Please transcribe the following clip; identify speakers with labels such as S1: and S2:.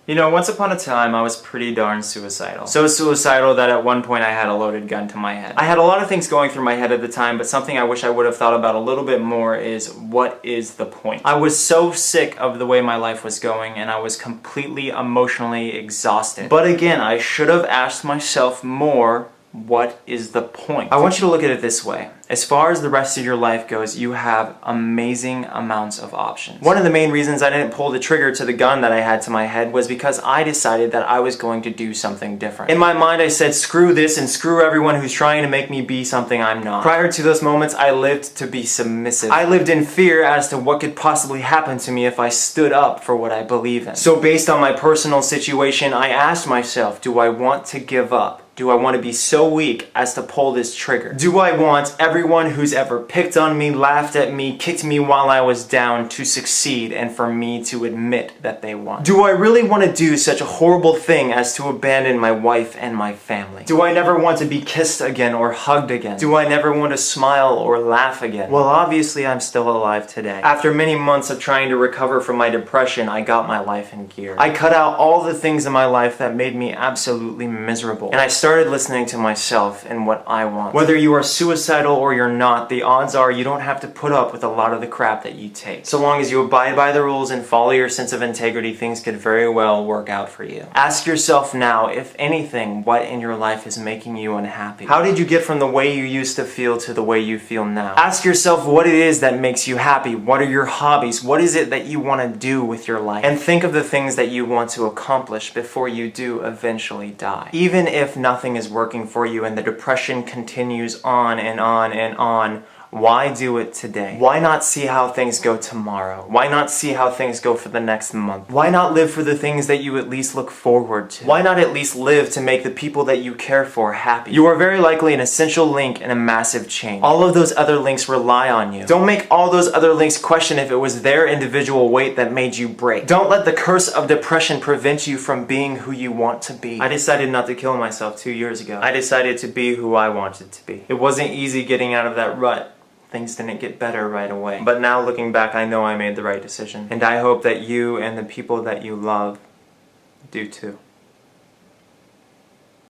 S1: You know, once upon a time, I was pretty darn suicidal. So suicidal that at one point I had a loaded gun to my head. I had a lot of things going through my head at the time, but something I wish I would have thought about a little bit more is, what is the point? I was so sick of the way my life was going, and I was completely emotionally exhausted. But again, I should have asked myself more, what is the point? I want you to look at it this way. As far as the rest of your life goes, you have amazing amounts of options. One of the main reasons I didn't pull the trigger to the gun that I had to my head was because I decided that I was going to do something different. In my mind, I said, screw this and screw everyone who's trying to make me be something I'm not. Prior to those moments, I lived to be submissive. I lived in fear as to what could possibly happen to me if I stood up for what I believe in. So based on my personal situation, I asked myself, do I want to give up? Do I want to be so weak as to pull this trigger? Do I want everyone who's ever picked on me, laughed at me, kicked me while I was down to succeed and for me to admit that they won? Do I really want to do such a horrible thing as to abandon my wife and my family? Do I never want to be kissed again or hugged again? Do I never want to smile or laugh again? Well, obviously I'm still alive today. After many months of trying to recover from my depression, I got my life in gear. I cut out all the things in my life that made me absolutely miserable. And I started listening to myself and what I want. Whether you are suicidal or you're not, the odds are you don't have to put up with a lot of the crap that you take. So long as you abide by the rules and follow your sense of integrity, things could very well work out for you. Ask yourself now, if anything, what in your life is making you unhappy? How did you get from the way you used to feel to the way you feel now? Ask yourself what it is that makes you happy. What are your hobbies? What is it that you want to do with your life? And think of the things that you want to accomplish before you do eventually die. Even if nothing is working for you and the depression continues on and on and on, why do it today? Why not see how things go tomorrow? Why not see how things go for the next month? Why not live for the things that you at least look forward to? Why not at least live to make the people that you care for happy? You are very likely an essential link in a massive chain. All of those other links rely on you. Don't make all those other links question if it was their individual weight that made you break. Don't let the curse of depression prevent you from being who you want to be. I decided not to kill myself 2 years ago. I decided to be who I wanted to be. It wasn't easy getting out of that rut. Things didn't get better right away. But now looking back, I know I made the right decision. And I hope that you and the people that you love do too.